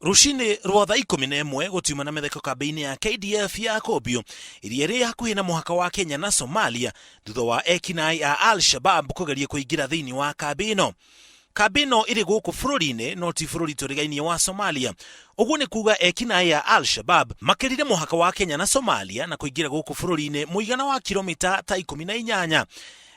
Rushini rwa thaa 11 gutiuma na metheko kambi-ini ya KDF ya Kobio iria iri hakuhi na muhaka wa Kenya na Somalia thutha wa ekinai a Al-Shabab kugeria kuingira thiini wa kambi ino. Kambi ino iri guku bururi-ini no ti bururi turigainie wa Somalia. Uguo ni kuga ekinai a Al-Shabab makirire muhaka wa Kenya na Somalia na kuingira guku bururi-ini muigana wa kilomita ta 18.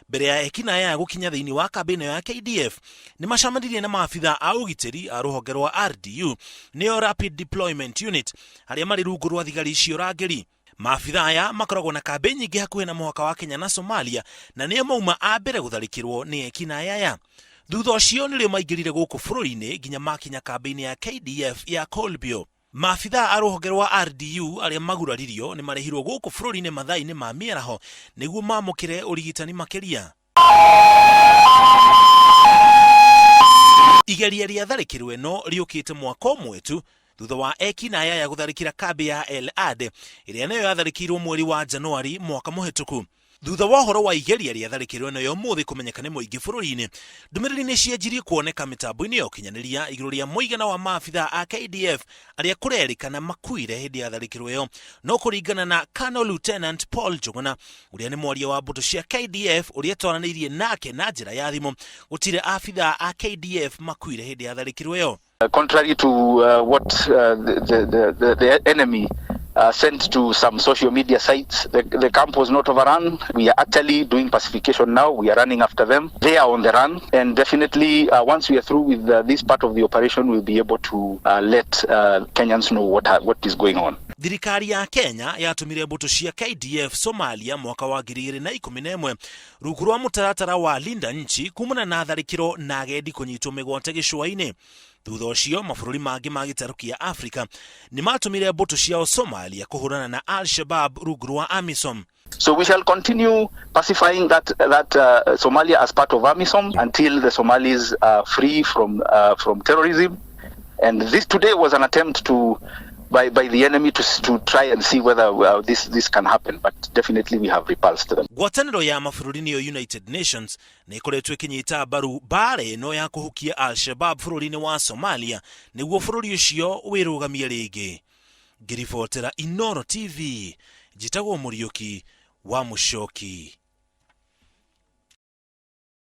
Mbere ya ekinai ya gukinya thiini wa kambi ino ya KDF ni macamanirie na maabitha a ugitiri a ruhonge rwa RDU neo Rapid Deployment Unit aria mari rungu rwa thigari icio rangeri. Maabitha aya makoragwo na kambi nyingi hakuhi na muhaka wa Kenya na Somalia na nio mauma a mbere gutharikirwo ni ekinai aya. Thutha ucio nirio maingirire guku bururi-ini nginya makinya kambi-ini ya KDF ya Kolbio. Maabitha a ruhonge rwa RDU aria maguraririo ni marehirwo guku bururi-ini mathaa-ini ma miaraho niguo mamukire urigitani makiria. Igeria ria tharikiro ino riukite mwaka umwe tu thutha wa ekinai aya gutharikira kambi ya El Ade iria nayo yatharikirwo mweri wa Januari mwaka muhituku. Thutha wa horo wa igeria ria tharikiro ino yo muthi kumenyeka ni muingi bururi-ini, ndumiriri ni cianjirie kuoneka mitambo-ini ya ukinyaniria iguru ria muigana wa maabitha a KDF aria kurerikana makuire hindi ya tharikiro iyo. No kuringana na Colonel Lieutenant Paul Njuguna uria ni mwaria wa mbutu cia KDF uria twaranirie nake na njira ya thimu, gutire abitha a KDF makuire hindi ya tharikiro iyo. Contrary to what the enemy sent to some social media sites, the camp was not overrun. We are actually doing pacification now. We are running after them. They are on the run, and definitely once we are through with this part of the operation, we'll be able to let Kenyans know what is going on. Thirikari ya Kenya yatumire mbutu cia KDF Somalia mwaka wa 2011 rungu rwa mutaratara wa linda nchi kumana na tharikiro na agendi kunyitwo migwate gicua-ini. Thutha ucio mabururi mangi ma gitaruki ya Afrika ni matumire mbutu ciao Somalia kuhurana na Al-Shabab rungu rwa AMISOM. So we shall continue pacifying that Somalia as part of AMISOM until the Somalis are free from terrorism. And this today was an attempt by the enemy to try and see whether this can happen, but definitely we have repulsed them. Gwataniro ya mabũrũri niyo United Nations ni ikoretwo ikinyita mbaru mbara ino ya kuhukia Al-Shabab bũrũri-ini wa Somalia niguo bũrũri ucio wirugamie ringi. Ngiribotera Inooro TV, njitagwo Muriuki wa Muchoki.